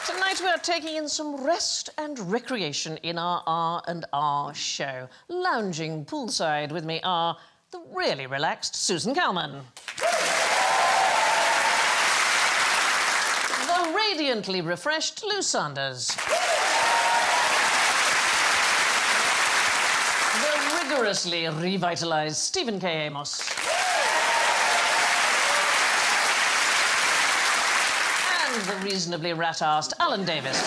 Tonight we are taking in some rest and recreation in our R&R show. Lounging poolside with me are the really relaxed Susan Calman. The radiantly refreshed Lou Sanders. The rigorously revitalised Stephen K. Amos. And the reasonably rat-arsed Alan Davis.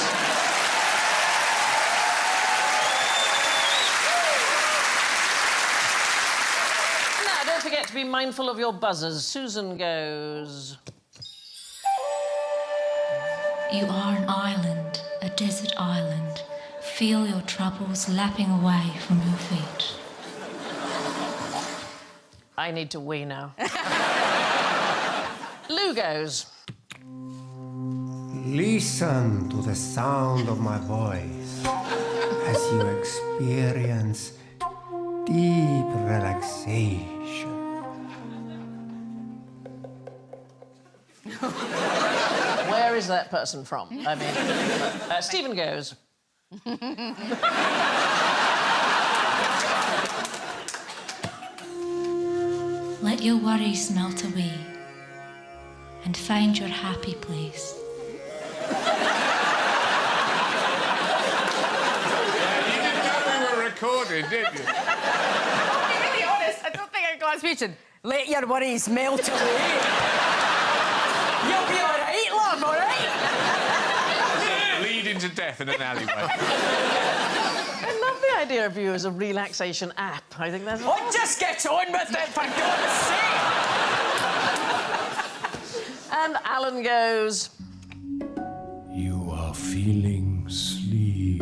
Now, don't forget to be mindful of your buzzers. Susan goes... You are an island, a desert island. Feel your troubles lapping away from your feet. I need to wee now. Lou goes... Listen to the sound of my voice as you experience deep relaxation. Where is that person from? I mean, Stephen goes... Let your worries melt away and find your happy place. You didn't know we were recording, did you? To be really honest, I don't think I got speaking. Let your worries melt away. You'll be all right, love, all right? Bleeding to death in an alleyway. I love the idea of you as a relaxation app. I think that's... Oh, just get on with it, for God's sake! And Alan goes... You are feeling sleepy.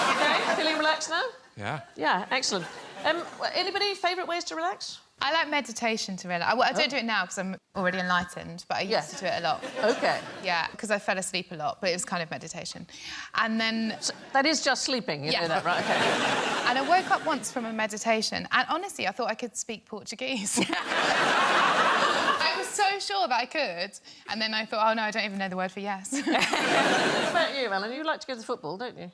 OK, feeling relaxed now? Yeah. Yeah, excellent. Anybody favourite ways to relax? I like meditation to relax. I don't do it now because I'm already enlightened, but I used to do it a lot. OK. Yeah, because I fell asleep a lot, but it was kind of meditation. And then... So that is just sleeping, you know that, right? OK. And I woke up once from a meditation, and honestly, I thought I could speak Portuguese. I was so sure that I could, and then I thought, oh, no, I don't even know the word for yes. What about you, Alan? You like to go to the football, don't you?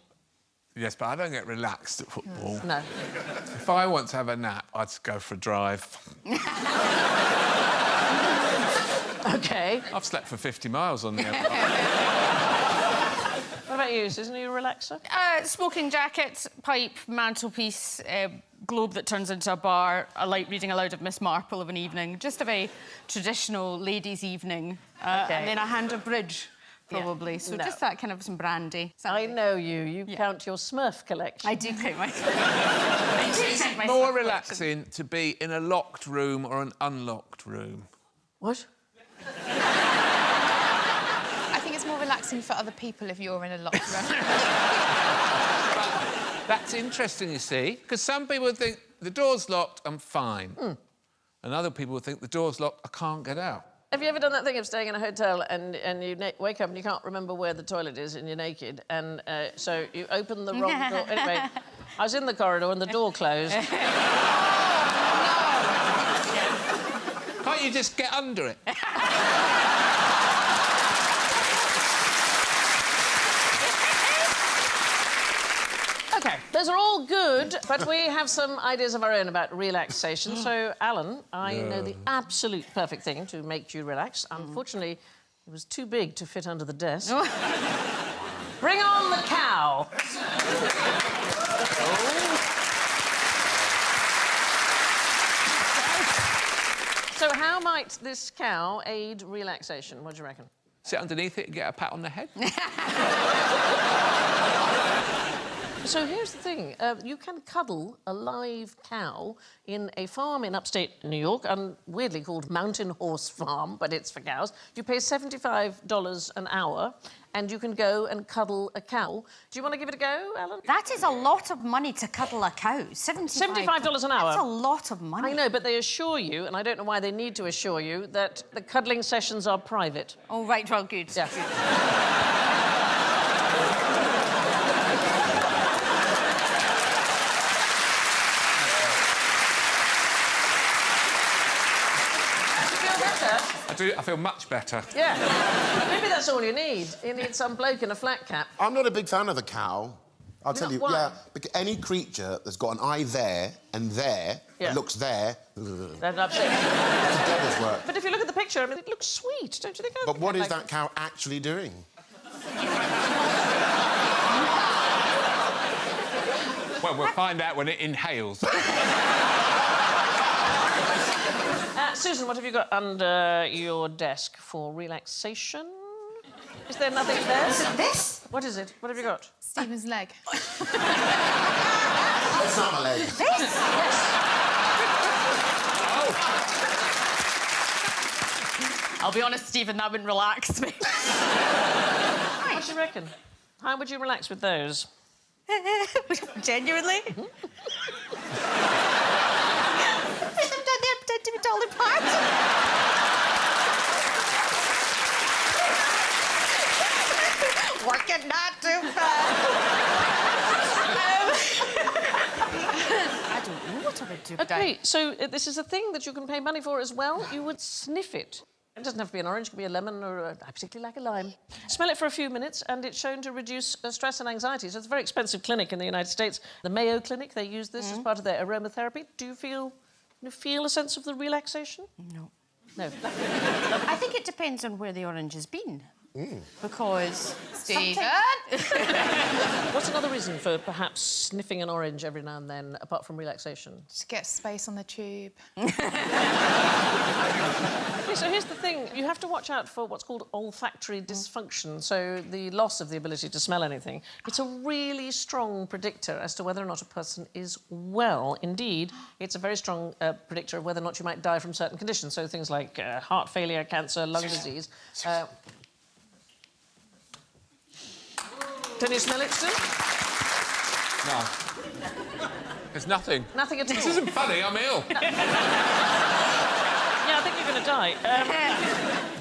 Yes, but I don't get relaxed at football. No. If I want to have a nap, I'd go for a drive. OK. I've slept for 50 miles on the other one. What about you, Susan? Are you a relaxer? Smoking jacket, pipe, mantelpiece, globe that turns into a bar, a light reading aloud of Miss Marple of an evening. Just a very traditional ladies' evening. And then a hand of bridge, probably. So No. just that kind of some brandy. I know you. You count your Smurf collection. I do count my... Is it more relaxing to be in a locked room or an unlocked room? What? I think it's more relaxing for other people if you're in a locked room. That's interesting, you see, because some people think the door's locked, I'm fine. And other people think the door's locked, I can't get out. Have you ever done that thing of staying in a hotel and you wake up and you can't remember where the toilet is and you're naked and so you open the wrong door? Anyway, I was in the corridor and the door closed. Can't you just get under it? OK, those are all good, but we have some ideas of our own about relaxation. So, Alan, I know the absolute perfect thing to make you relax. Unfortunately, it was too big to fit under the desk. Bring on the cow. So how might this cow aid relaxation? What do you reckon? Sit underneath it and get a pat on the head? So here's the thing. You can cuddle a live cow in a farm in upstate New York, and weirdly called Mountain Horse Farm, but it's for cows. You pay $75 an hour, and you can go and cuddle a cow. Do you want to give it a go, Alan? That is a lot of money to cuddle a cow. $75 an hour. That's a lot of money. I know, but they assure you, and I don't know why they need to assure you, that the cuddling sessions are private. Oh, right, well, good. Yeah. better? I feel much better. Yeah. Maybe that's all you need. You need some bloke in a flat cap. I'm not a big fan of the cow. I'll tell you, why? yeah, because any creature that's got an eye there and there, Yeah. that looks there, That's upset. it's the devil's work. But if you look at the picture, I mean, it looks sweet, don't you think? But what is that cow actually doing? Well, we'll find out when it inhales. Susan, what have you got under your desk for relaxation? Is there nothing there? Is it this? What is it? What have you got? Stephen's leg. It's not my leg. I'll be honest, Stephen, that wouldn't relax me. What do you reckon? How would you relax with those? Genuinely? They're to be torn apart. Working not too fast. I don't know what I would do. OK, so this is a thing that you can pay money for as well. You would sniff it. It doesn't have to be an orange, it could be a lemon or I particularly like a lime. Smell it for a few minutes and it's shown to reduce stress and anxiety. So it's a very expensive clinic in the United States. The Mayo Clinic, they use this as part of their aromatherapy. Do you feel a sense of the relaxation? No. No. I think it depends on where the orange has been. Because... Stephen! What's another reason for perhaps sniffing an orange every now and then, apart from relaxation? Just get space on the tube. Okay, so here's the thing. You have to watch out for what's called olfactory dysfunction, so the loss of the ability to smell anything. It's a really strong predictor as to whether or not a person is well. Indeed, it's a very strong predictor of whether or not you might die from certain conditions, so things like heart failure, cancer, lung disease. Can you smell it still? No. There's nothing. Nothing at all. This isn't funny, I'm ill. Yeah, I think you're going to die.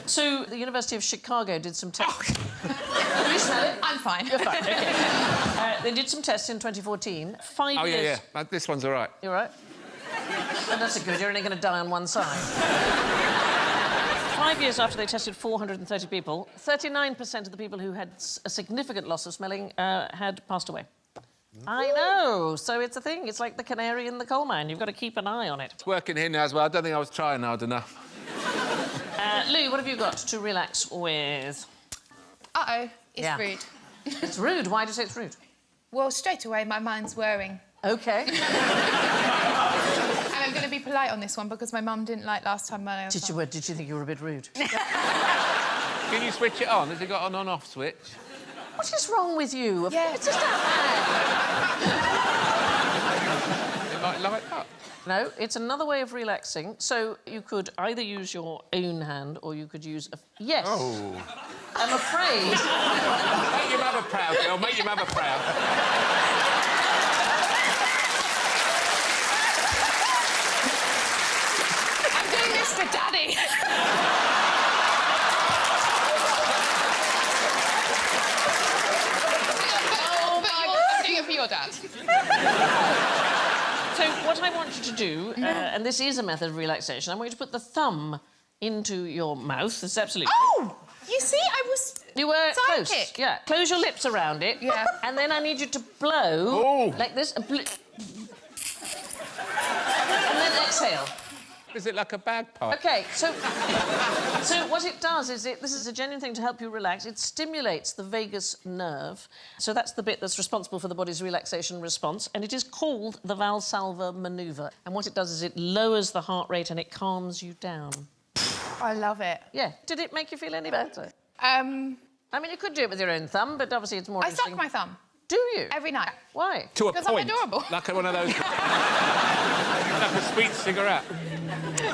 So the University of Chicago did some tests. Can you smell it? I'm fine. You're fine, OK. They did some tests in 2014. 5 Oh, years... yeah. This one's all right. You're right. Oh, that's a good. You're only going to die on one side. 5 years after they tested 430 people, 39% of the people who had a significant loss of smelling had passed away. I know. So it's a thing. It's like the canary in the coal mine. You've got to keep an eye on it. It's working here now as well. I don't think I was trying hard enough. Lou, what have you got to relax with? Uh-oh, it's Yeah. rude. It's rude. Why do you say it's rude? Well, straight away, my mind's whirring. OK. And I'm going to be polite on this one because my mum didn't like last time my... Did you think you were a bit rude? Can you switch it on? Has it got an on-off switch? What is wrong with you? Yeah. It's just that It might light up. No, it's another way of relaxing. So you could either use your own hand or you could use a... Yes. Oh. I'm afraid... Make your mother proud, girl. Make your mother proud. I'm doing this for Daddy. I'm doing it for your dad. So what I want you to do, and this is a method of relaxation, I want you to put the thumb into your mouth. It's absolutely... Oh! You see, I was... You were close. Psychic. Yeah. Close your lips around it. Yeah. And then I need you to blow Oh. like this and and then exhale. Is it like a bagpipe? OK, so what it does is this is a genuine thing to help you relax. It stimulates the vagus nerve. So that's the bit that's responsible for the body's relaxation response. And it is called the Valsalva manoeuvre. And what it does is it lowers the heart rate and it calms you down. I love it. Yeah. Did it make you feel any better? I I mean, you could do it with your own thumb, but obviously it's more suck interesting. my thumb Do you? every night. Why? To a Because I'm point. adorable. Like one of those... like a sweet cigarette.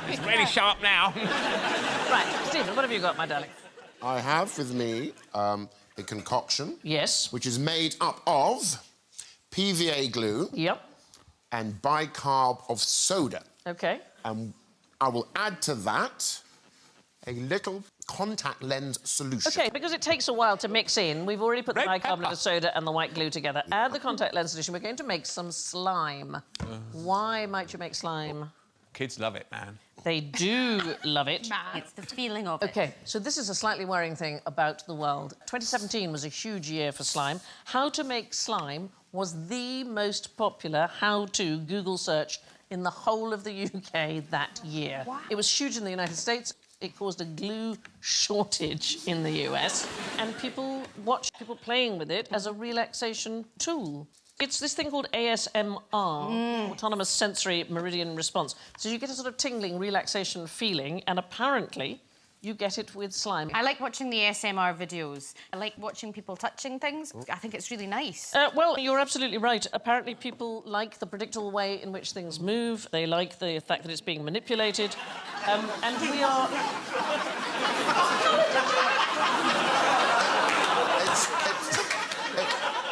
It's really sharp now. Right, Stephen, what have you got, my darling? I have with me a concoction. Yes. Which is made up of PVA glue Yep. and bicarb of soda. OK. And I will add to that a little contact lens solution. OK, because it takes a while to mix in, we've already put the Red bicarbonate pepper. of soda and the white glue together. Add the contact lens solution. We're going to make some slime. Why might you make slime? Kids love it, man. They do love it. It's the feeling of it. OK, so this is a slightly worrying thing about the world. 2017 was a huge year for slime. How to make slime was the most popular how-to Google search in the whole of the UK that year. Wow. It was huge in the United States. It caused a glue shortage in the US, and people watched people playing with it as a relaxation tool. It's this thing called ASMR, Autonomous Sensory Meridian Response. So you get a sort of tingling relaxation feeling, and apparently you get it with slime. I like watching the ASMR videos. I like watching people touching things. I think it's really nice. Well, you're absolutely right. Apparently people like the predictable way in which things move. They like the fact that it's being manipulated. And we are...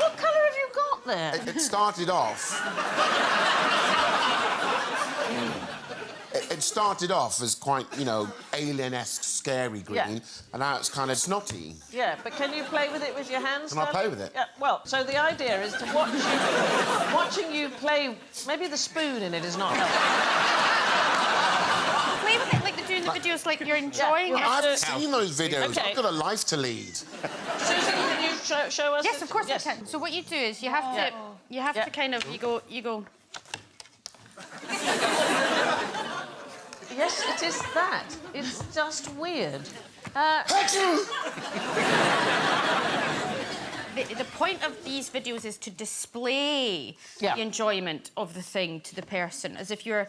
What colour have you got there? It started off... It started off as quite, you know, alien-esque, scary green, Yeah. and now it's kind of snotty. Yeah, but can you play with it with your hands? Can I play with it? Yeah, well, so the idea is to watch you... watching you play... Maybe the spoon in it is not helpful. Play with it like they're doing the videos, like you're enjoying you it. have I've seen those videos. Okay. I've got a life to lead. Susan, can you show us? Yes, of course I can. So what you do is you have to... You have to kind of... You go... Yes, it is that. It's just weird. The point of these videos is to display the enjoyment of the thing to the person, as if you're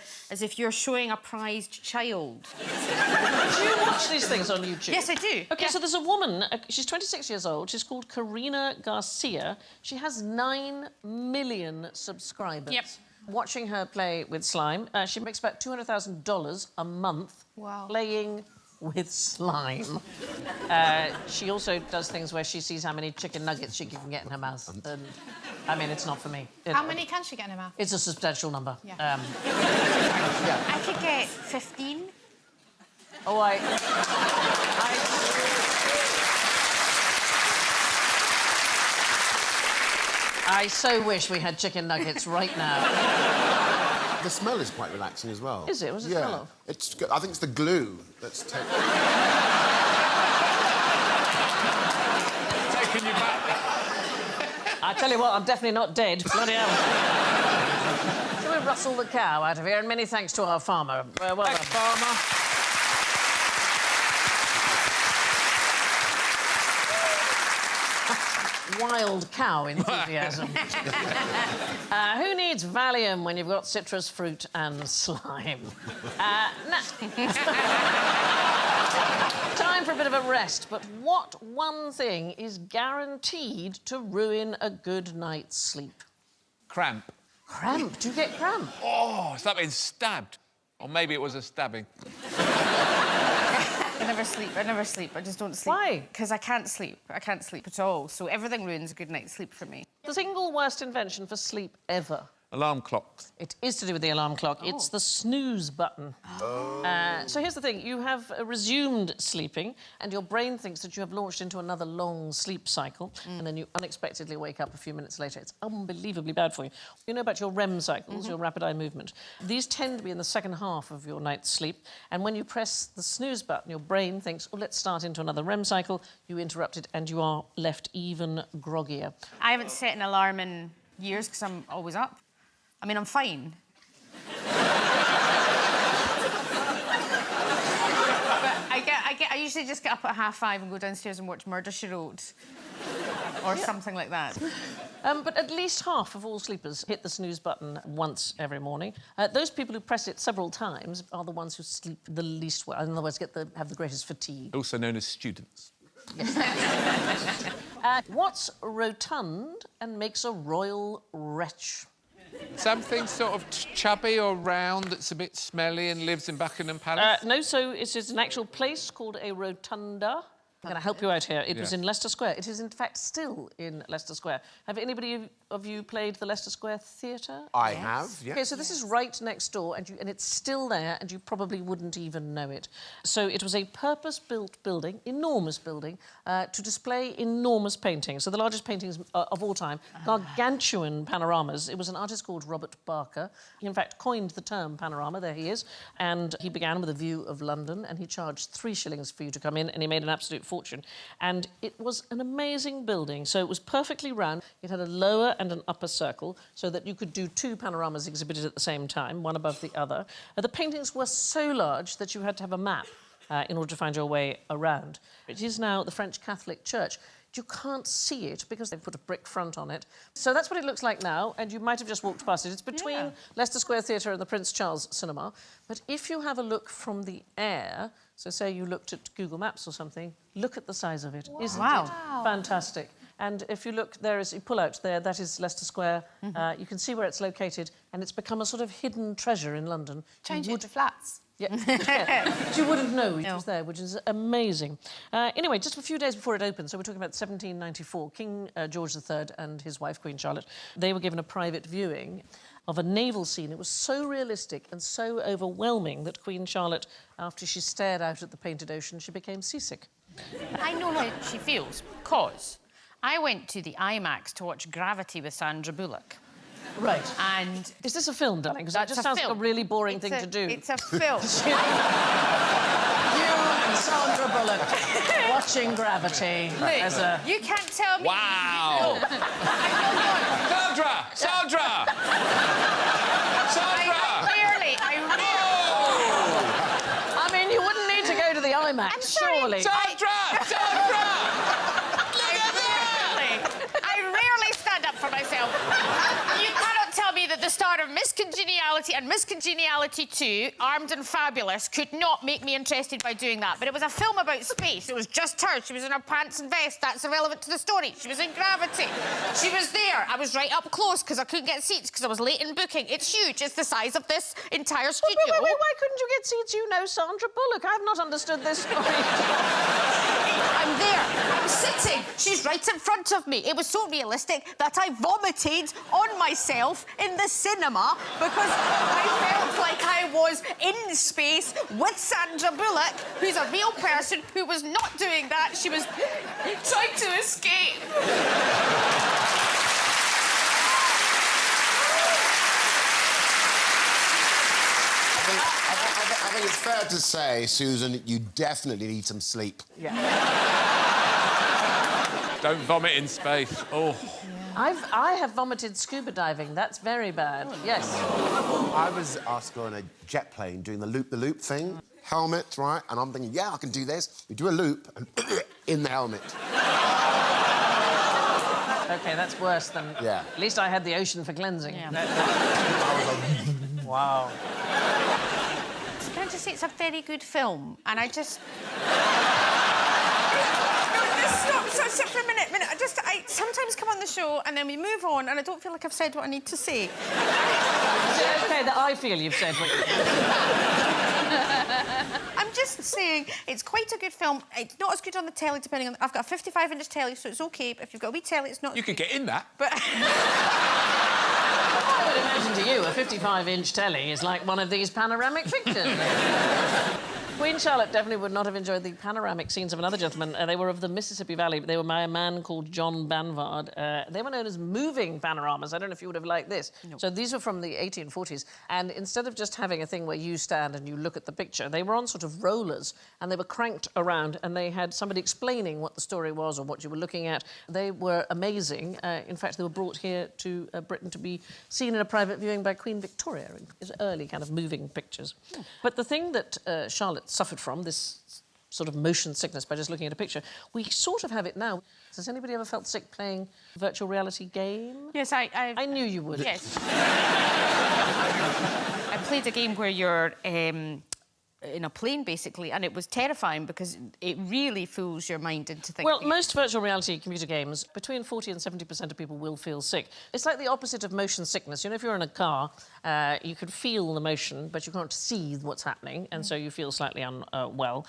showing a prized child. Do you watch these things on YouTube? Yes, I do. OK, so there's a woman, she's 26 years old, she's called Karina Garcia. She has 9 million subscribers. Yep. Watching her play with slime, she makes about $200,000 a month playing with slime. She also does things where she sees how many chicken nuggets she can get in her mouth. And, I mean, it's not for me. How many can she get in her mouth? It's a substantial number. Yeah. I could get 15. Oh, I so wish we had chicken nuggets right now. The smell is quite relaxing as well. Is it? What's the smell of? It's, I think it's the glue that's taken... Taking you back. I tell you what, I'm definitely not dead. Bloody hell. Shall we rustle the cow out of here? And many thanks to our farmer. Well done. Thanks, farmer. Wild cow enthusiasm. Who needs Valium when you've got citrus fruit and slime? Time for a bit of a rest, but what one thing is guaranteed to ruin a good night's sleep? Cramp. Cramp? Do you get cramp? Oh, it's like being stabbed. Or maybe it was a stabbing. I never sleep. I just don't sleep. Why? Because I can't sleep. I can't sleep at all. So everything ruins a good night's sleep for me. The single worst invention for sleep ever. Alarm clocks. It is to do with the alarm clock. It's the snooze button. So here's the thing. You have resumed sleeping, and your brain thinks that you have launched into another long sleep cycle, and then you unexpectedly wake up a few minutes later. It's unbelievably bad for you. You know about your REM cycles, your rapid eye movement. These tend to be in the second half of your night's sleep, and when you press the snooze button, your brain thinks, oh, let's start into another REM cycle. You interrupt it, and you are left even groggier. I haven't set an alarm in years because I'm always up. I mean, I'm fine. But I usually just get up at 5:30 and go downstairs and watch Murder, She Wrote. Or something like that. But at least half of all sleepers hit the snooze button once every morning. Those people who press it several times are the ones who sleep the least well. In other words, have the greatest fatigue. Also known as students. What's rotund and makes a royal wretch? Something sort of chubby or round that's a bit smelly and lives in Buckingham Palace? No, so it's an actual place called a rotunda. I'm going to help you out here. It was in Leicester Square. It is, in fact, still in Leicester Square. Have anybody of you played the Leicester Square Theatre? I have, yeah. OK, so this is right next door, and it's still there, and you probably wouldn't even know it. So it was a purpose-built building, enormous building, to display enormous paintings. So the largest paintings of all time, gargantuan panoramas. It was an artist called Robert Barker. He, in fact, coined the term panorama. There he is. And he began with a view of London, and he charged 3 shillings for you to come in, and he made an absolute fortune. And it was an amazing building. So it was perfectly round. It had a lower and an upper circle, so that you could do 2 panoramas exhibited at the same time, one above the other. The paintings were so large that you had to have a map in order to find your way around. It is now the French Catholic Church. You can't see it because they've put a brick front on it. So that's what it looks like now, and you might have just walked past it. It's between Leicester Square Theatre and the Prince Charles Cinema. But if you have a look from the air, so say you looked at Google Maps or something, look at the size of it. Wow. Isn't it fantastic? And if you look, you pull out there, that is Leicester Square. You can see where it's located, and it's become a sort of hidden treasure in London. Change it to flats. Yeah. But you wouldn't know it was there, which is amazing. Anyway, just a few days before it opened, so we're talking about 1794, King George III and his wife, Queen Charlotte, they were given a private viewing of a naval scene. It was so realistic and so overwhelming that Queen Charlotte, after she stared out at the painted ocean, she became seasick. I know how she feels, because I went to the IMAX to watch Gravity with Sandra Bullock. Right. And... Is this a film, darling? Because that just sounds like a really boring thing to do. It's a film. You and Sandra Bullock watching Gravity as a... You can't tell me... Wow! Sandra! Sandra! Sandra! I mean, you wouldn't need to go to the IMAX, surely. Sandra! Sandra! I rarely stand up for myself. You cannot tell me that the star of Miss Congeniality and Miss Congeniality 2, Armed and Fabulous, could not make me interested by doing that. But it was a film about space. It was just her. She was in her pants and vest. That's irrelevant to the story. She was in Gravity. She was there. I was right up close because I couldn't get seats because I was late in booking. It's huge. It's the size of this entire studio. Wait, why couldn't you get seats? You know Sandra Bullock. I've not understood this story. I'm there. I'm sitting. She's right in front of me. It was so realistic that I vomited on myself in the cinema because I felt like I was in space with Sandra Bullock, who's a real person who was not doing that. She was trying to escape. I think it's fair to say, Susan, you definitely need some sleep. Yeah. Don't vomit in space. Oh. I have vomited scuba diving. That's very bad. Yes. I was asked to go on a jet plane doing the loop thing. Helmet, right? And I'm thinking, yeah, I can do this. We do a loop and in the helmet. OK, that's worse than... Yeah. At least I had the ocean for cleansing. Yeah. Wow. Can I just say it's a very good film, and I just... Stop for a minute. I sometimes come on the show and then we move on and I don't feel like I've said what I need to say. Is it OK that I feel you've said what you... I'm just saying it's quite a good film. It's not as good on the telly, depending on... I've got a 55-inch telly, so it's OK, but if you've got a wee telly, it's not... You could get in that. But... I would imagine to you a 55-inch telly is like one of these panoramic pictures. Queen Charlotte definitely would not have enjoyed the panoramic scenes of another gentleman. They were of the Mississippi Valley, but they were by a man called John Banvard. They were known as moving panoramas. I don't know if you would have liked this. No. So these were from the 1840s, and instead of just having a thing where you stand and you look at the picture, they were on sort of rollers, and they were cranked around, and they had somebody explaining what the story was or what you were looking at. They were amazing. In fact, they were brought here to Britain to be seen in a private viewing by Queen Victoria. It's early kind of moving pictures. Yeah. But the thing that Charlotte suffered from, this sort of motion sickness by just looking at a picture, we sort of have it now. Has anybody ever felt sick playing a virtual reality game? Yes, I knew you would. Yes. I played a game where you're in a plane, basically, and it was terrifying because it really fools your mind into thinking... Well, most virtual reality computer games, between 40 and 70% of people will feel sick. It's like the opposite of motion sickness. You know, if you're in a car, you can feel the motion, but you can't see what's happening, and so you feel slightly unwell.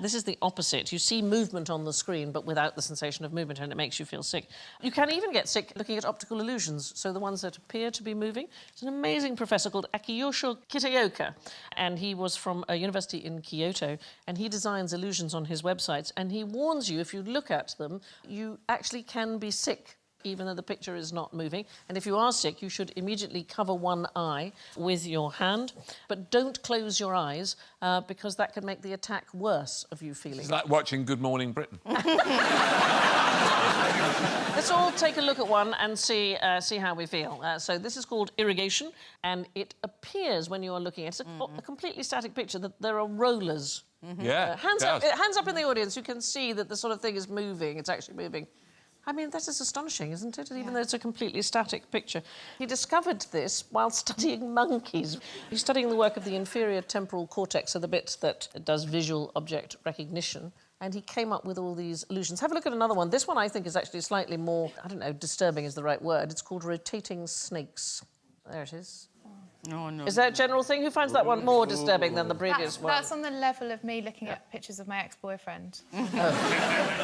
This is the opposite. You see movement on the screen, but without the sensation of movement, and it makes you feel sick. You can even get sick looking at optical illusions, so the ones that appear to be moving. There's an amazing professor called Akiyosho Kitaoka, and he was from a university in Kyoto, and he designs illusions on his websites, and he warns you, if you look at them, you actually can be sick, even though the picture is not moving. And if you are sick, you should immediately cover one eye with your hand, but don't close your eyes, because that can make the attack worse of you feeling. It's like watching Good Morning Britain. Let's all take a look at one and see how we feel. So this is called irrigation, and it appears when you are looking at it, it's a completely static picture, that there are rollers. Yeah, hands up in the audience, you can see that the sort of thing is moving, it's actually moving. I mean, that is astonishing, isn't it? Even though it's a completely static picture. He discovered this while studying monkeys. He's studying the work of the inferior temporal cortex, so the bit that does visual object recognition, and he came up with all these illusions. Have a look at another one. This one, I think, is actually slightly more, I don't know, disturbing is the right word. It's called rotating snakes. There it is. No, no. Is that a general thing? Who finds that one more disturbing than the previous one? That's on the level of me looking at pictures of my ex-boyfriend.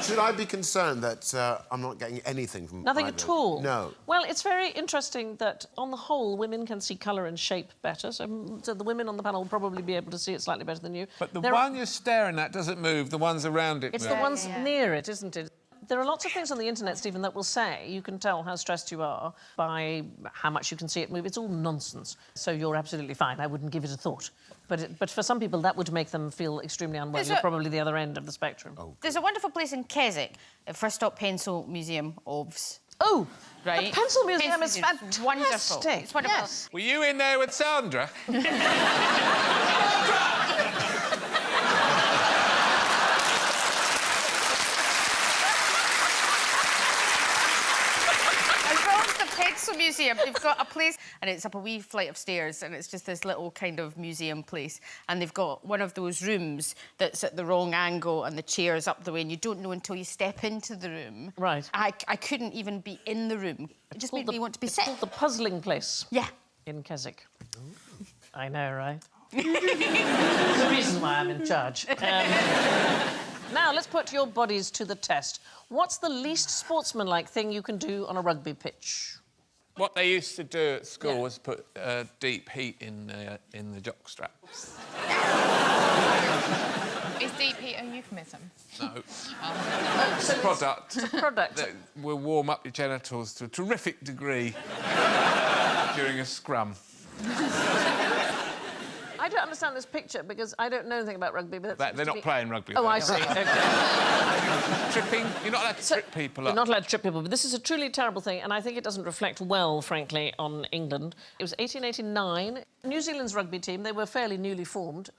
Should I be concerned that I'm not getting anything from Nothing either? at all? No. Well, it's very interesting that, on the whole, women can see colour and shape better, so the women on the panel will probably be able to see it slightly better than you. But the one you're staring at doesn't move, the ones around it It's move. the ones near it, isn't it? There are lots of things on the internet, Stephen, that will say you can tell how stressed you are by how much you can see it move. It's all nonsense. So you're absolutely fine. I wouldn't give it a thought. But for some people, that would make them feel extremely unwell. You're probably the other end of the spectrum. Oh. There's a wonderful place in Keswick, the First Stop Pencil Museum of... Oh, right. The Pencil Museum is fantastic. Wonderful. It's wonderful. Yes. Were you in there with Sandra? Pencil Museum, they've got a place, and it's up a wee flight of stairs, and it's just this little kind of museum place, and they've got one of those rooms that's at the wrong angle and the chair's up the way, and you don't know until you step into the room. Right. I couldn't even be in the room. It just made me want to be sick. It's called the Puzzling Place. Yeah. In Keswick. I know, right? There's a reason why I'm in charge. Now, let's put your bodies to the test. What's the least sportsmanlike thing you can do on a rugby pitch? What they used to do at school was put deep heat in the jock straps. Is deep heat a euphemism? No. It's a product. It's a product. That will warm up your genitals to a terrific degree during a scrum. I don't understand this picture because I don't know anything about rugby. But They're not playing rugby. Oh, I see. Okay. Tripping. You're not allowed to trip people up. You're not allowed to trip people, but this is a truly terrible thing, and I think it doesn't reflect well, frankly, on England. It was 1889. New Zealand's rugby team, they were fairly newly formed.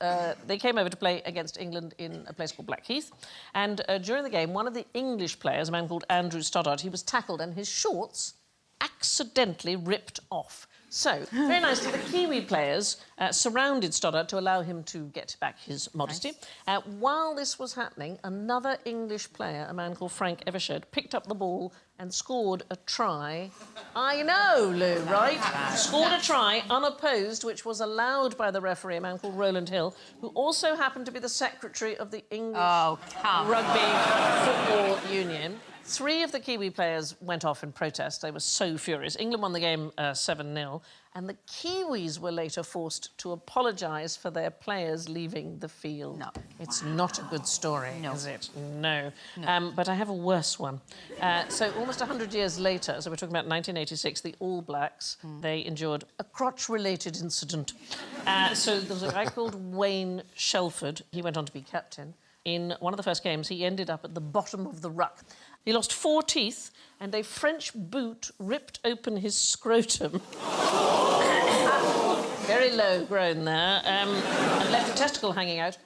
They came over to play against England in a place called Blackheath, and during the game, one of the English players, a man called Andrew Stoddart, he was tackled, and his shorts accidentally ripped off. So, very nicely, the Kiwi players surrounded Stoddart to allow him to get back his modesty. Nice. While this was happening, another English player, a man called Frank Evershed, picked up the ball and scored a try. I know, Lou, right? Scored a try unopposed, which was allowed by the referee, a man called Roland Hill, who also happened to be the secretary of the English Rugby Football Union. 3 of the Kiwi players went off in protest. They were so furious. England won the game 7-0, and the Kiwis were later forced to apologise for their players leaving the field. No. It's not a good story, is it? No. But I have a worse one. So almost 100 years later, so we're talking about 1986, the All Blacks, they endured a crotch-related incident. So there was a guy called Wayne Shelford. He went on to be captain. In one of the first games, he ended up at the bottom of the ruck. He lost 4 teeth, and a French boot ripped open his scrotum. Very low grown there, and left a testicle hanging out.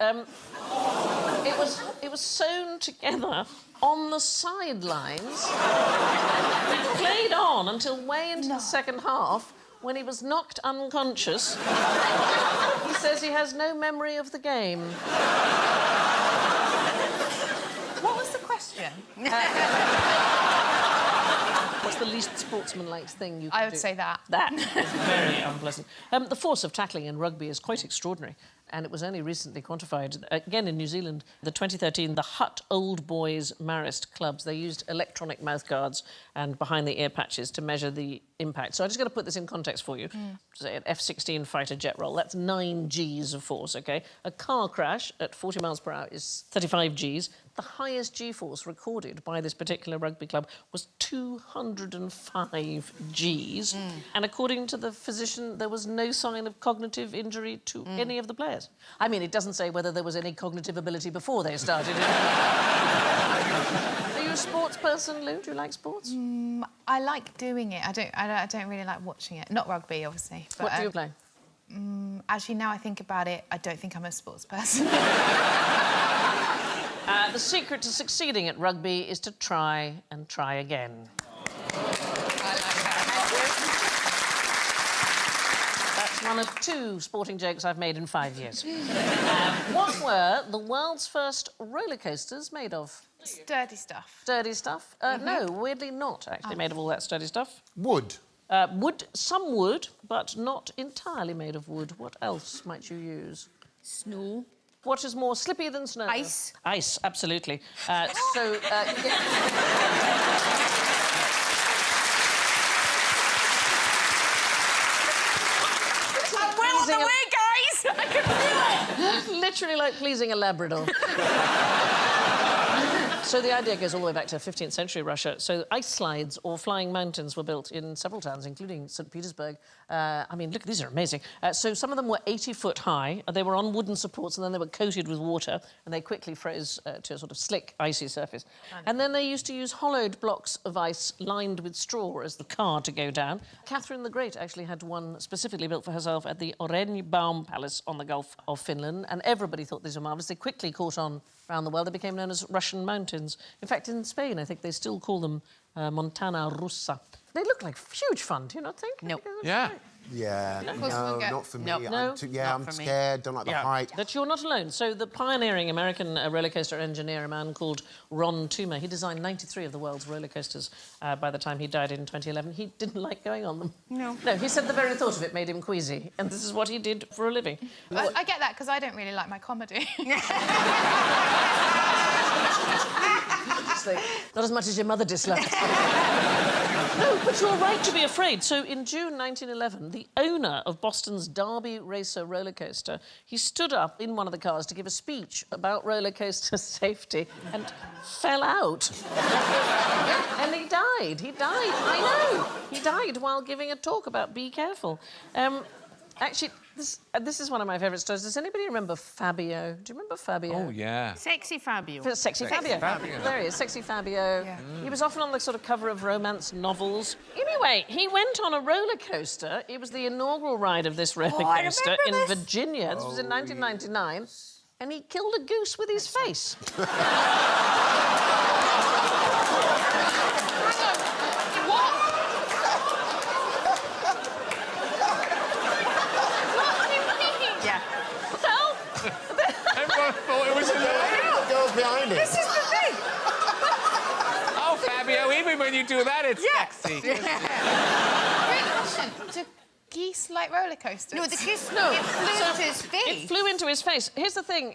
It was sewn together on the sidelines. It played on until way into the second half, when he was knocked unconscious, he says he has no memory of the game. What was the question? What's the least sportsmanlike thing you can do? I would say that. That is very unpleasant. The force of tackling in rugby is quite extraordinary, and it was only recently quantified. Again, in New Zealand, the 2013, the Hutt Old Boys Marist clubs, they used electronic mouthguards and behind-the-ear patches to measure the impact. So I just got to put this in context for you. Say an F-16 fighter jet roll, that's 9 Gs of force, OK? A car crash at 40 miles per hour is 35 Gs. The highest G-force recorded by this particular rugby club was 205 Gs. And according to the physician, there was no sign of cognitive injury to any of the players. I mean, it doesn't say whether there was any cognitive ability before they started. Are you a sports person, Lou? Do you like sports? I like doing it. I don't really like watching it. Not rugby, obviously. But, What do you play? Actually, now I think about it, I don't think I'm a sports person. The secret to succeeding at rugby is to try and try again. That's one of 2 sporting jokes I've made in 5 years. What were the world's first roller coasters made of? Sturdy stuff. Sturdy stuff? No, weirdly not actually made of all that sturdy stuff. Wood. Wood, some wood, but not entirely made of wood. What else might you use? Snow. What is more slippy than snow? Ice. Ice, absolutely. I will the way, guys! I can feel it! Literally like pleasing a Labrador. So the idea goes all the way back to 15th century Russia. So ice slides or flying mountains were built in several towns, including St. Petersburg. I mean, look, these are amazing. So some of them were 80 foot high. They were on wooden supports and then they were coated with water and they quickly froze to a sort of slick, icy surface. And then they used to use hollowed blocks of ice lined with straw as the car to go down. Catherine the Great actually had one specifically built for herself at the Orenbaum Palace on the Gulf of Finland, and everybody thought these were marvellous. They quickly caught on around the world. They became known as Russian mountains. In fact, in Spain, I think they still call them Montana Russa. They look like huge fun, do you not think? No. Yeah. Yeah, no, not for me. Nope. No? I'm scared, don't like the height. But you're not alone. So the pioneering American roller coaster engineer, a man called Ron Toomer, he designed 93 of the world's roller coasters by the time he died in 2011. He didn't like going on them. No, he said the very thought of it made him queasy, and this is what he did for a living. I get that, because I don't really like my comedy. Not as much as your mother disliked. No, but you're right to be afraid. So in June 1911, the owner of Boston's Derby Racer roller coaster, he stood up in one of the cars to give a speech about roller coaster safety and fell out. And he died. I know. He died while giving a talk about be careful. Actually, this is one of my favourite stories. Does anybody remember Fabio? Do you remember Fabio? Oh, yeah. Sexy Fabio. Sexy Fabio. There he is, Sexy Fabio. Yeah. He was often on the sort of cover of romance novels. Anyway, he went on a roller coaster. It was the inaugural ride of this roller coaster in Virginia. This was in 1999. And he killed a goose with his face. Everyone thought it was hilarious. The girl behind it. This is the thing. Oh, Fabio, even when you do that, it's sexy. Quick question. Do geese like roller coasters? No, the goose. No. It flew into his face. It flew into his face. Here's the thing,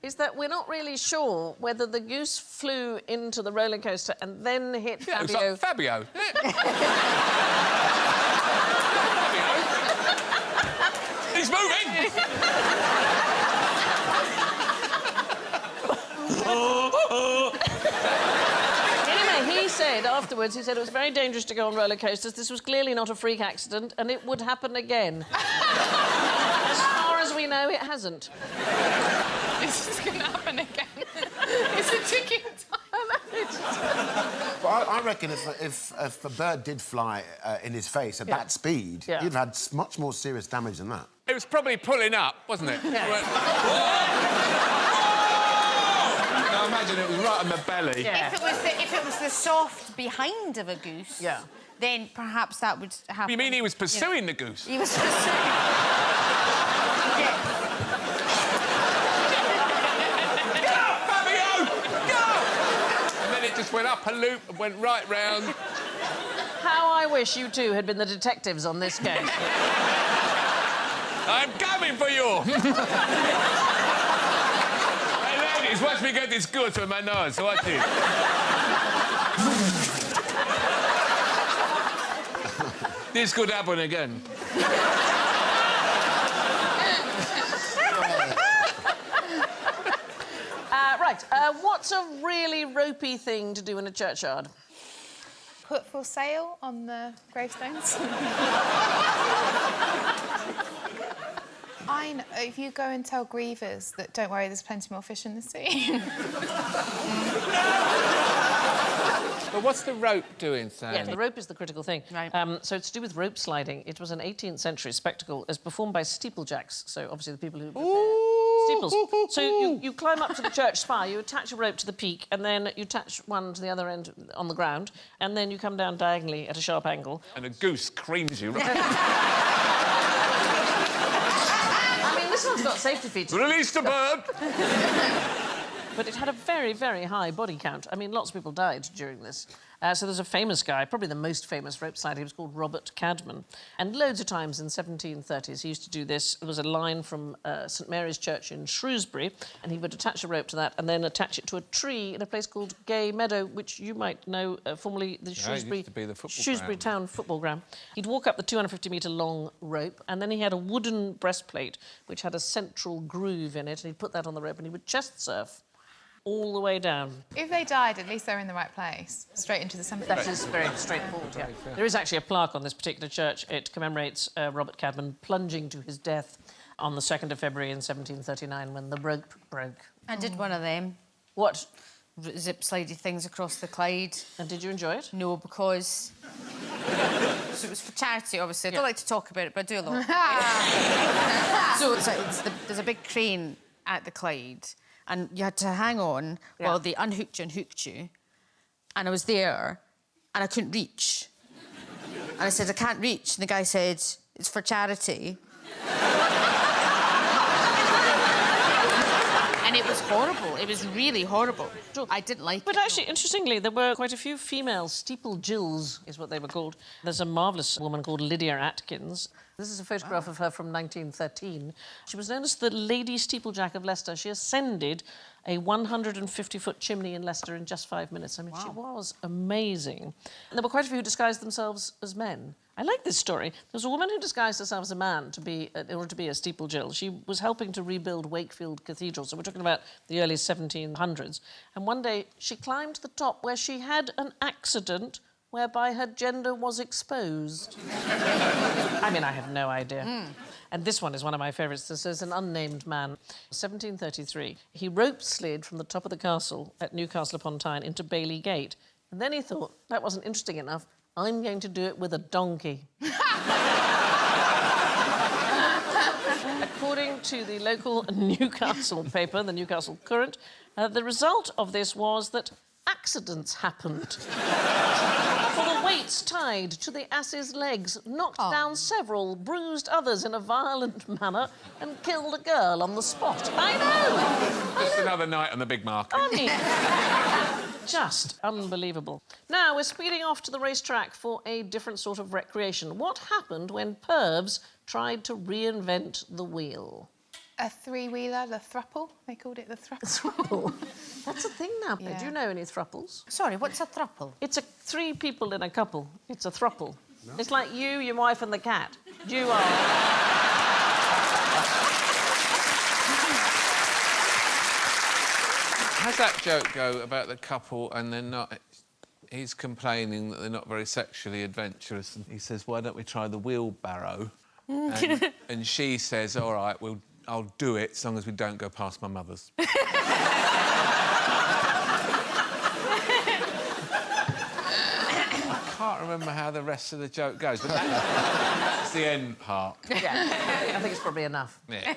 is that we're not really sure whether the goose flew into the roller coaster and then hit Yeah, it was Fabio. like Fabio. Fabio. He's moving! Anyway, he said afterwards, it was very dangerous to go on roller coasters. This was clearly not a freak accident, and it would happen again. As far as we know, it hasn't. This is going to happen again. It's a ticking time. But I reckon if a bird did fly in his face at that speed, he'd have had much more serious damage than that. It was probably pulling up, wasn't it? Yeah. I imagine it was right on the belly. Yeah. If it was the soft behind of a goose, then perhaps that would happen. You mean he was pursuing the goose? He was pursuing... Yeah. Fabio! Go! And then it just went up a loop and went right round. How I wish you two had been the detectives on this case. I'm coming for you! Hey, ladies, watch me get this goose with my nose. Watch it. This could happen again. What's a really ropey thing to do in a churchyard? Put for sale on the gravestones. I know. If you go and tell grievers that, don't worry, there's plenty more fish in the sea. But what's the rope doing, Sam? Yeah, the rope is the critical thing. Right. So it's to do with rope sliding. It was an 18th century spectacle as performed by steeplejacks, so obviously the people who prepare steeples. So you climb up to the church spire, you attach a rope to the peak, and then you attach one to the other end on the ground, and then you come down diagonally at a sharp angle. And a goose creams you. I mean, this one's got safety features. Release the bird! But it had a very, very high body count. I mean, lots of people died during this. So there's a famous guy, probably the most famous rope slider. He was called Robert Calman. And loads of times in the 1730s, he used to do this. There was a line from St Mary's Church in Shrewsbury, and he would attach a rope to that and then attach it to a tree in a place called Gay Meadow, which you might know, formerly the Shrewsbury, used to be the football Shrewsbury ground. Town football ground. He'd walk up the 250-metre long rope, and then he had a wooden breastplate which had a central groove in it, and he'd put that on the rope, and he would chest surf all the way down. If they died, at least they're in the right place. Straight into the cemetery. That is very straightforward, yeah. There is actually a plaque on this particular church. It commemorates Robert Calman plunging to his death on the 2nd of February in 1739 when the rope broke. I did one of them. What? Zip-slidey things across the Clyde. And did you enjoy it? No, because... So it was for charity, obviously. I don't like to talk about it, but I do a lot. So there's a big crane at the Clyde, and you had to hang on while they unhooked you and hooked you. And I was there, and I couldn't reach. And I said, I can't reach. And the guy said, it's for charity. And it was horrible. It was really horrible. I didn't like it. But actually, interestingly, there were quite a few female steeplejills, is what they were called. There's a marvellous woman called Lydia Atkins. This is a photograph of her from 1913. She was known as the Lady Steeplejack of Leicester. She ascended a 150-foot chimney in Leicester in just 5 minutes. I mean, she was amazing. And there were quite a few who disguised themselves as men. I like this story. There was a woman who disguised herself as a man in order to be a steeplejill. She was helping to rebuild Wakefield Cathedral, so we're talking about the early 1700s. And one day, she climbed to the top where she had an accident whereby her gender was exposed. I mean, I have no idea. And this one is one of my favourites. This is an unnamed man. 1733. He rope slid from the top of the castle at Newcastle upon Tyne into Bailey Gate. And then he thought, that wasn't interesting enough. I'm going to do it with a donkey. According to the local Newcastle paper, the Newcastle Courant, the result of this was that accidents happened. For the weights tied to the ass's legs knocked down several, bruised others in a violent manner, and killed a girl on the spot. I know! Just another night on the big market. I mean, just unbelievable. Now, we're speeding off to the racetrack for a different sort of recreation. What happened when pervs tried to reinvent the wheel? A three-wheeler, the thruple. They called it the thruple. That's a thing now. Yeah. Do you know any thruples? Sorry, what's a thruple? It's 3 people in a couple. It's a thruple. No. It's like you, your wife and the cat. You are... How'd that joke go about the couple and they're not... He's complaining that they're not very sexually adventurous, and he says, why don't we try the wheelbarrow? And she says, all right, I'll do it as long as we don't go past my mother's. I can't remember how the rest of the joke goes, but that's the end part. Yeah, I think it's probably enough. Yeah.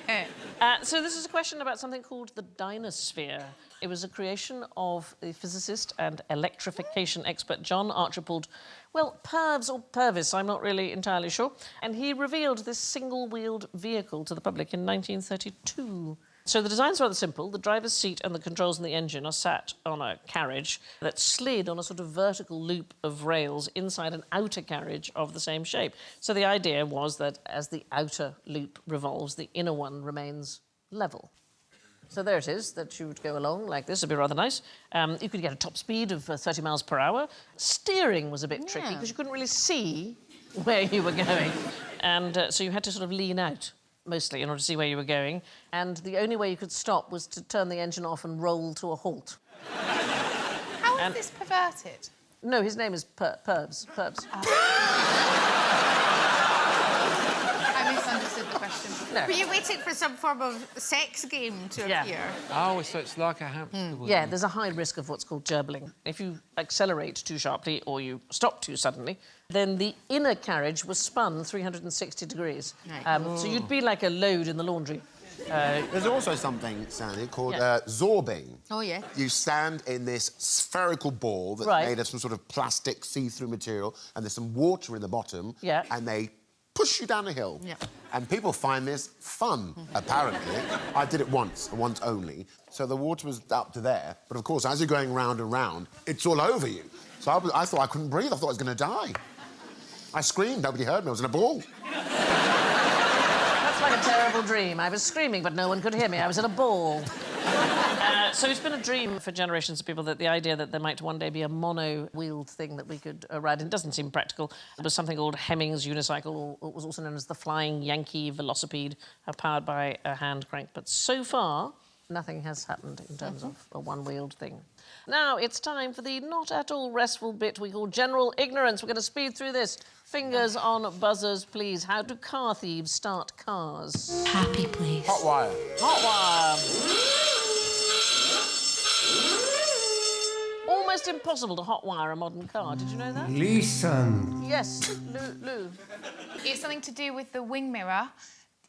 So this is a question about something called the dinosphere. It was a creation of the physicist and electrification expert John Archibald, well, Purves or Purvis, I'm not really entirely sure. And he revealed this single-wheeled vehicle to the public in 1932. So the design's rather simple. The driver's seat and the controls in the engine are sat on a carriage that slid on a sort of vertical loop of rails inside an outer carriage of the same shape. So the idea was that as the outer loop revolves, the inner one remains level. So there it is, that you would go along like this. It'd be rather nice. You could get a top speed of 30 miles per hour. Steering was a bit tricky because you couldn't really see where you were going. And so you had to sort of lean out, mostly, in order to see where you were going. And the only way you could stop was to turn the engine off and roll to a halt. How is this perverted? No, his name is Purves. I misunderstood the question. No. Were you waiting for some form of sex game to appear? Oh, so it's like a hamster wheel. Yeah, there's a high risk of what's called gerbling. If you accelerate too sharply or you stop too suddenly, then the inner carriage was spun 360 degrees. Right. So you'd be like a load in the laundry. There's also something, Sandy, called zorbing. Oh, yeah. You stand in this spherical ball that's made of some sort of plastic see-through material, and there's some water in the bottom, and they push you down a hill. Yeah. And people find this fun, apparently. I did it once, and once only. So the water was up to there, but of course, as you're going round and round, it's all over you. So I thought I couldn't breathe. I thought I was going to die. I screamed. Nobody heard me. I was in a ball. That's like a terrible dream. I was screaming, but no one could hear me. I was in a ball. So it's been a dream for generations of people that the idea that there might one day be a mono-wheeled thing that we could ride in doesn't seem practical. There was something called Hemming's unicycle, or it was also known as the Flying Yankee Velocipede, powered by a hand crank. But so far, nothing has happened in terms of a one-wheeled thing. Now, it's time for the not at all restful bit we call general ignorance. We're going to speed through this. Fingers on buzzers, please. How do car thieves start cars? Happy, please. Hot wire. Hot wire. Almost impossible to hotwire a modern car. Did you know that? Listen. Yes, Lou. It's something to do with the wing mirror,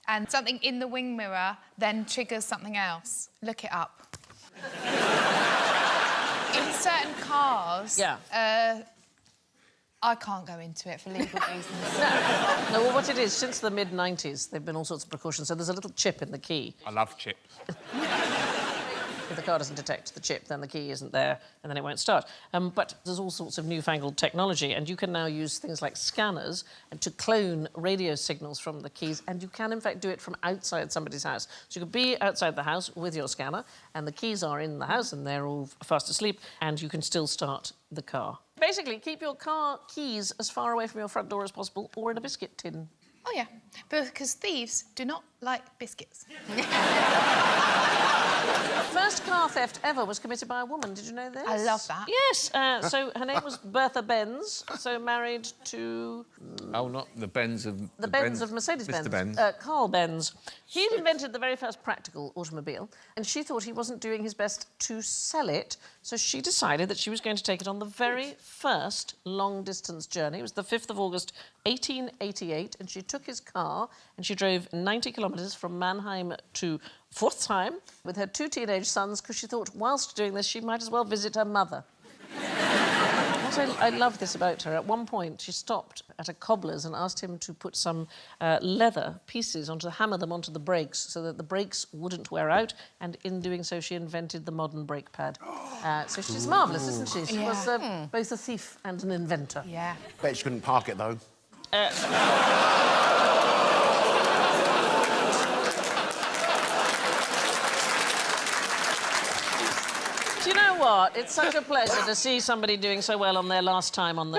and something in the wing mirror then triggers something else. Look it up. In certain cars... I can't go into it for legal reasons. No, well, what it is, since the mid-90s, there have been all sorts of precautions. So there's a little chip in the key. I love chips. If the car doesn't detect the chip, then the key isn't there, and then it won't start. But there's all sorts of newfangled technology, and you can now use things like scanners to clone radio signals from the keys, and you can, in fact, do it from outside somebody's house. So you could be outside the house with your scanner, and the keys are in the house, and they're all fast asleep, and you can still start the car. Basically, keep your car keys as far away from your front door as possible, or in a biscuit tin. Oh, yeah, because thieves do not like biscuits. First car theft ever was committed by a woman. Did you know this? I love that. Yes. So her name was Bertha Benz. So married to... Oh, not the Benz of... The Benz of Mercedes-Benz. Mr. Benz. Carl Benz. He'd invented the very first practical automobile, and she thought he wasn't doing his best to sell it, so she decided that she was going to take it on the very first long-distance journey. It was the 5th of August, 1888, and she took his car and she drove 90 kilometres from Mannheim to Pforzheim with her 2 teenage sons, because she thought, whilst doing this, she might as well visit her mother. What I love this about her, at one point she stopped at a cobbler's and asked him to put some leather pieces hammer them onto the brakes so that the brakes wouldn't wear out, and in doing so she invented the modern brake pad. So she's marvellous, isn't she? She was both a thief and an inventor. Yeah. Bet she couldn't park it, though. Do you know what? It's such a pleasure to see somebody doing so well on their last time on the...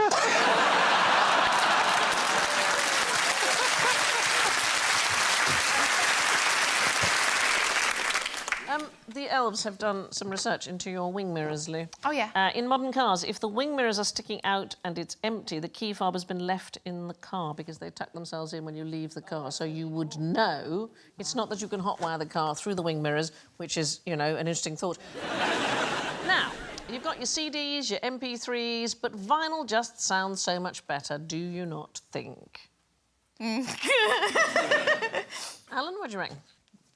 The elves have done some research into your wing mirrors, Lou. Oh, yeah. In modern cars, if the wing mirrors are sticking out and it's empty, the key fob has been left in the car because they tuck themselves in when you leave the car. So you would know it's not that you can hotwire the car through the wing mirrors, which is, you know, an interesting thought. Now, you've got your CDs, your MP3s, but vinyl just sounds so much better, do you not think? Alan, what do you reckon?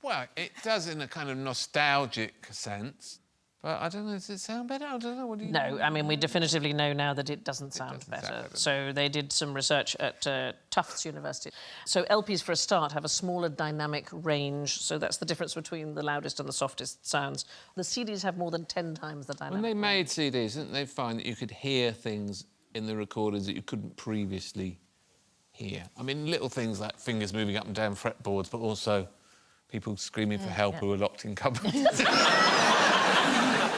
Well, it does in a kind of nostalgic sense. But I don't know, does it sound better? I don't know, what do you... No, I mean, we definitively know now that it doesn't sound better. So they did some research at Tufts University. So LPs, for a start, have a smaller dynamic range, so that's the difference between the loudest and the softest sounds. The CDs have more than 10 times the dynamic When they made range. CDs, didn't they find that you could hear things in the recordings that you couldn't previously hear? I mean, little things like fingers moving up and down fretboards, but also people screaming for help who were locked in cupboards.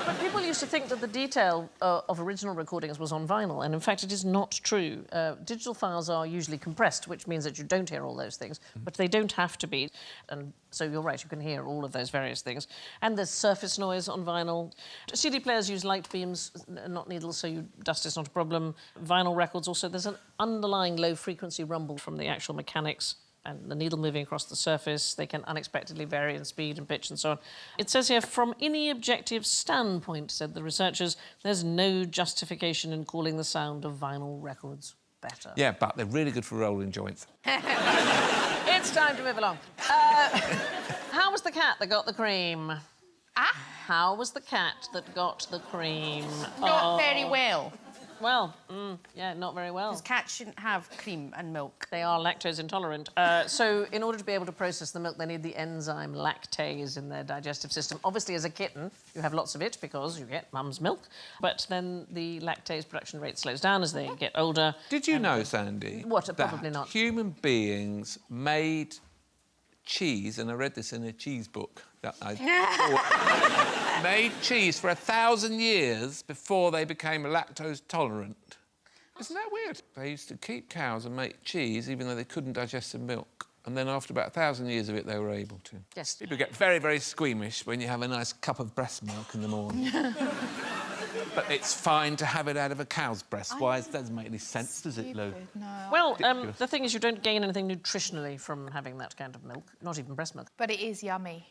But people used to think that the detail of original recordings was on vinyl, and in fact it is not true. Digital files are usually compressed, which means that you don't hear all those things, but they don't have to be. And so you're right, you can hear all of those various things. And there's surface noise on vinyl. CD players use light beams, not needles, so dust is not a problem. Vinyl records also, there's an underlying low-frequency rumble from the actual mechanics and the needle moving across the surface. They can unexpectedly vary in speed and pitch and so on. It says here, from any objective standpoint, said the researchers, there's no justification in calling the sound of vinyl records better. Yeah, but they're really good for rolling joints. It's time to move along. How was the cat that got the cream? How was the cat that got the cream? Not very well. Well, yeah, not very well. Because cats shouldn't have cream and milk. They are lactose intolerant. So in order to be able to process the milk, they need the enzyme lactase in their digestive system. Obviously, as a kitten, you have lots of it because you get mum's milk. But then the lactase production rate slows down as they get older. Did you know, Sandy? What? that Probably not. Human beings made cheese, and I read this in a cheese book that I bought, made cheese for 1,000 years before they became lactose tolerant. Isn't that weird? They used to keep cows and make cheese even though they couldn't digest the milk. And then after about 1,000 years of it, they were able to. Yes. People get very, very squeamish when you have a nice cup of breast milk in the morning. But it's fine to have it out of a cow's breast. Why? It doesn't make any sense, does it, Lou? No. Well, the thing is, you don't gain anything nutritionally from having that kind of milk, not even breast milk. But it is yummy.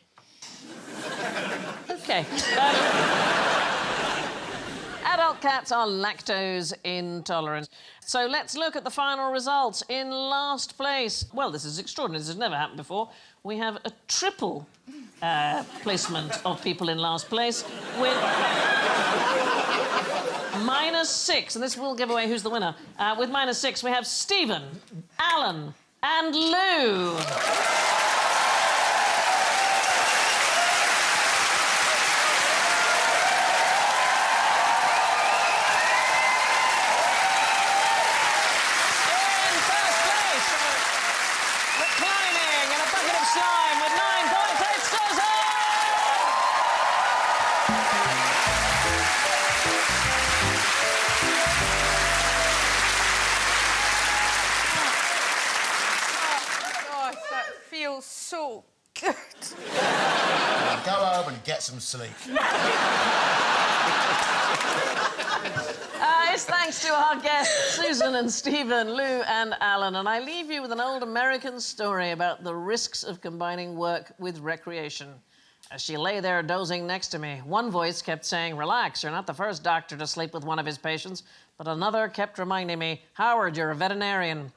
OK. Adult cats are lactose intolerant. So let's look at the final results. In last place, well, this is extraordinary. This has never happened before. We have a triple placement of people in last place with -6, and this will give away who's the winner. With -6, we have Stephen, Alan, and Lou. So good. Go home and get some sleep. It's thanks to our guests, Susan and Stephen, Lou and Alan. And I leave you with an old American story about the risks of combining work with recreation. As she lay there dozing next to me, one voice kept saying, "Relax, you're not the first doctor to sleep with one of his patients." But another kept reminding me, "Howard, you're a veterinarian."